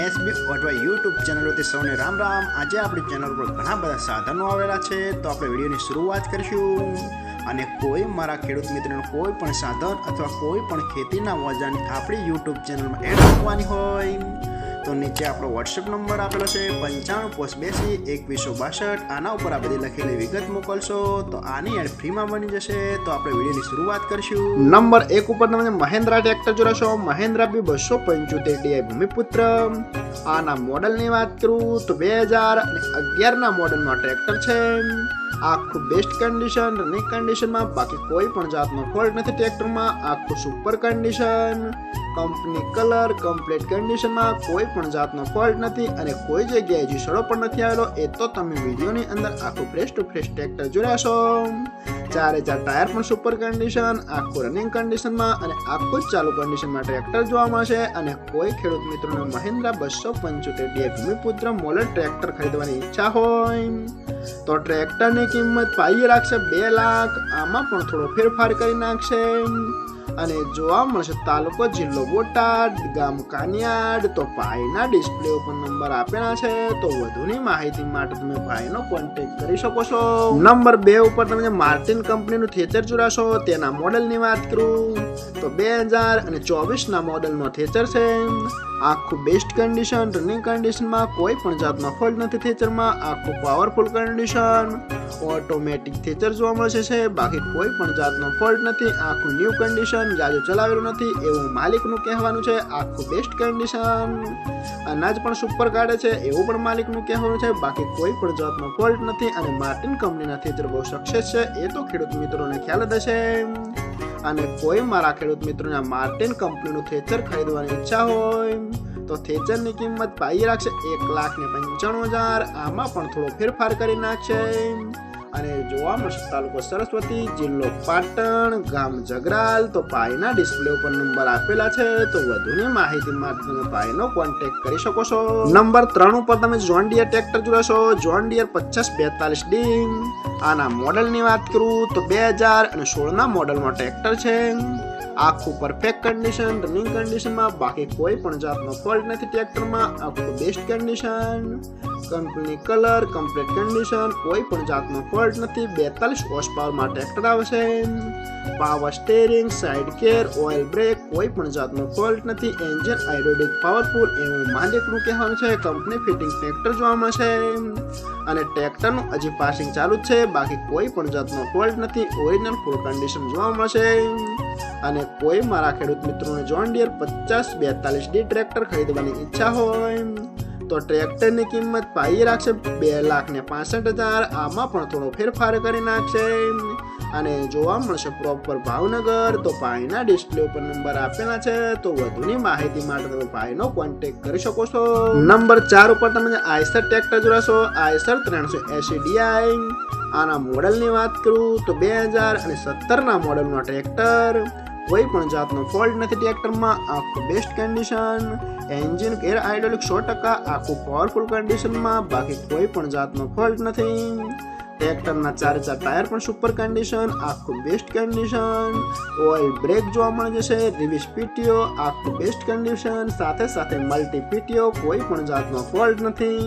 SB અથવા YouTube ચેનલોથી સૌને રામ રામ। આજે આપણી ચેનલ પર ઘણા બધા સાધનો આવેલા છે, તો આપણે વિડીયોની શરૂઆત કરીશું। અને કોઈ મારા ખેડૂત મિત્રોને કોઈ પણ સાધન અથવા કોઈ પણ ખેતીના ઓજારની આપણી યુટ્યુબ ચેનલમાં એડ કરવાની હોય તો નીચે આપણો વોટ્સએપ નંબર આપેલો છે 95822162। આના ઉપર આ બધી લખેલી વિગત મોકલશો તો આની એડ ફ્રીમાં બની જશે। તો આપણે વિડીયોની શરૂઆત કરીશું। નંબર 1 ઉપર તમે મહિન્દ્રા ટ્રેક્ટર જોશો, મહિન્દ્રા B275 ભૂમિપુત્ર। આના મોડલની વાત કરું તો 2011ના મોડલમાં ટ્રેક્ટર છે। આખું બેસ્ટ કન્ડિશન, રનિંગ કન્ડિશનમાં, બાકી કોઈ પણ જાતનો ફોલ્ટ નથી ટ્રેક્ટરમાં। આખું super condition, company colour, complete કન્ડિશનમાં, કોઈ પણ જાતનો ફોલ્ટ નથી અને કોઈ જગ્યાએ હજી સડો પણ નથી આવેલો। એ તો તમે વિડીયોની અંદર આખું ફ્રેશ ટુ ફ્રેશ ટ્રેક્ટર જોડાશો। 4 ટાયર પણ સુપર કન્ડિશન, આખું રનિંગ કન્ડિશનમાં અને આખું જ ચાલુ કન્ડિશનમાં ટ્રેક્ટર જોવા મળશે। અને કોઈ ખેડૂત મિત્રોને મહિન્દ્રા 275 ભૂમિપુત્ર મોડલ ટ્રેક્ટર ખરીદવાની ઈચ્છા હોય તો ટ્રેક્ટરની કિંમત પાઈ રાખશે 2 લાખ। આમાં પણ થોડો ફેરફાર કરી નાખશે અને જોવા મળશે તાલુકો જિલ્લો બોટાદ, ગામ કાનિયાડ। તો ભાઈના ડિસ્પ્લે ઉપર નંબર આપેલા છે, તો વધુની માહિતી માટે તમે ભાઈનો કોન્ટેક્ટ કરી શકો છો। નંબર 2 ઉપર તમે માર્ટિન કંપનીનું થેચર જોડાશો। તેના મોડલની વાત કરું તો 2024ના મોડલનો થેચર છે। આખું બેસ્ટ કન્ડિશન, રનિંગ કન્ડિશનમાં, કોઈ પણ જાતનો ફોલ્ટ નથી થેચરમાં। આખું પાવરફુલ કન્ડિશન, ઓટોમેટિક થેચર જોવા મળશે છે, બાકી કોઈ પણ જાતનો ફોલ્ટ નથી। આખું ન્યૂ કન્ડિશન, જાજુ ચલાવેલું નથી એવું માલિકનું કહેવાનું છે। આખું બેસ્ટ કન્ડિશન, અનાજ પણ સુપર કાઢે છે એવું પણ માલિકનું કહેવાનું છે, બાકી કોઈ પણ જાતનો ફોલ્ટ નથી। અને માર્ટિન કંપનીના થેચર બહુ સક્સેસ છે, એ તો ખેડૂત મિત્રોને ખ્યાલ જ હશે। અને કોઈ મારા ખેડૂત મિત્રોને માર્ટિન કંપનીનું થેચર ખરીદવાની ઈચ્છા હોય તો થેચરની કિંમત પાઈ રાખશે 1,95,000। આમાં પણ થોડો ફેરફાર કરી નાખશે અને જોવા મળશે તાલુકો સરસ્વતી, જિલ્લો પાટણ, ગામ જગરાલ। તો ભાઈના ડિસ્પ્લે ઉપર નંબર આપેલા છે, તો વધુની માહિતી માટે તમે ભાઈનો કોન્ટેક્ટ કરી શકો છો। નંબર 3 ઉપર તમે જોન ડિયર ટ્રેક્ટર જોશો, જોન ડિયર 5042D। આના મોડલની વાત કરું તો 2016ના મોડલમાં ટ્રેક્ટર છે। આખું પરફેક્ટ કન્ડિશન, રનિંગ કન્ડિશનમાં, બાકી કોઈ પણ જાતનો ફોલ્ટ નથી ટ્રેક્ટરમાં। આખું best condition, company colour, complete condition, કોઈ પણ જાતનો ફોલ્ટ નથી। 42 હોર્સ પાવરમાં ટ્રેક્ટર આવશે। Power steering, side care, oil break, કોઈ પણ જાતનો ફોલ્ટ નથી। એન્જિન હાઇડ્રોલિક પાવરફુલ એવું માલિકનું કહેવાનું છે। કંપની ફિટિંગ ટ્રેક્ટર જોવા મળશે અને ટ્રેક્ટરનું હજી પાસિંગ ચાલુ જ છે, બાકી કોઈ પણ જાતનો ફોલ્ટ નથી। ઓરિજિનલ ફૂલ કન્ડિશન જોવા મળશે। અને કોઈ મારા ખેડૂત મિત્રોને જોન ડિયર 5042D ટ્રેક્ટર ખરીદવાની ઈચ્છા હોય તો ટ્રેક્ટરની કિંમત પાઈ રાખશે 2,65,000। આમાં પણ થોડો ફેરફાર કરી નાખશે અને જોવા મળશે પ્રોપર ભાવનગર। તો ભાઈના ડિસ્પ્લે ઉપર નંબર આપેલા છે, તો વધુની માહિતી માટે તમે ભાઈનો કોન્ટેક્ટ કરી શકો છો। નંબર 4 ઉપર તમે આઈસર ટ્રેક્ટર જોડાશો, આઈસર 380Di। આના મોડલની વાત કરું તો 2017ના મોડલનો ટ્રેક્ટર। કોઈ પણ જાતનો ફોલ્ટ નથી ટ્રેક્ટરમાં। આખું best condition, engine air hydraulic 100%, આખું પાવરફુલ કન્ડિશનમાં, બાકી કોઈ પણ જાતનો ફોલ્ટ નથી। ટ્રેક્ટરના 4 ટાયર પણ સુપર કન્ડિશન, આખું બેસ્ટ કન્ડિશન, ઓઇલ બ્રેક જોવા મળી જશે, રિવિસ પીટીઓ, આખું બેસ્ટ કન્ડિશન, સાથે સાથે મલ્ટી પીટીઓ, કોઈ પણ જાતનો ફોલ્ટ નથી।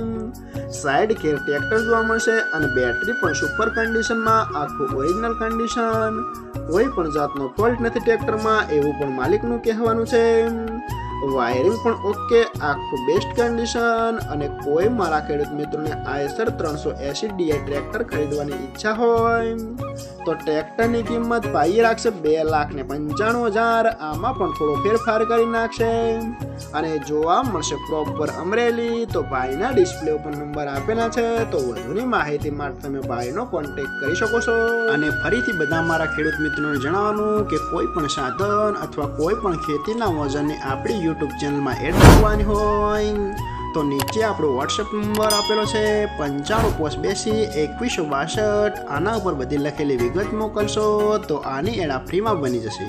સાઇડ કેર ટ્રેક્ટર જોવા મળશે અને બેટરી પણ સુપર કન્ડિશનમાં, આખું ઓરિજિનલ કન્ડિશન, કોઈ પણ જાતનો ફોલ્ટ નથી ટ્રેક્ટરમાં એવું પણ માલિકનું કહેવાનું છે। વાયરિંગ પણ ઓકે, આખું બેસ્ટ કન્ડિશન। અને કોઈ મારા ખેડૂત મિત્રોને આઈસર 380Di ટ્રેક્ટર ખરીદવાની ઈચ્છા હોય તો ટ્રેક્ટરની કિંમત પાઈ રાખશે 2,95,000। આમાં પણ થોડો ફેરફાર કરી નાખશે અને જોવા મળશે પ્રોપર અમરેલી। તો ભાઈના ડિસ્પ્લે ઉપર નંબર આપેલા છે, તો વધુની માહિતી માટે તમે ભાઈનો કોન્ટેક્ટ કરી શકો છો। અને ફરીથી બધા મારા ખેડૂત મિત્રોને જણાવવાનું કે કોઈ પણ સાધન અથવા કોઈ પણ ખેતીના ઓજારની આપણી યુટ્યુબ ચેનલમાં એડ કરવાની હોય તો નીચે આપણો વોટ્સએપ નંબર આપેલો છે 95822162। આના ઉપર બધી લખેલી વિગત મોકલશો તો આની એડ ફ્રીમાં બની જશે।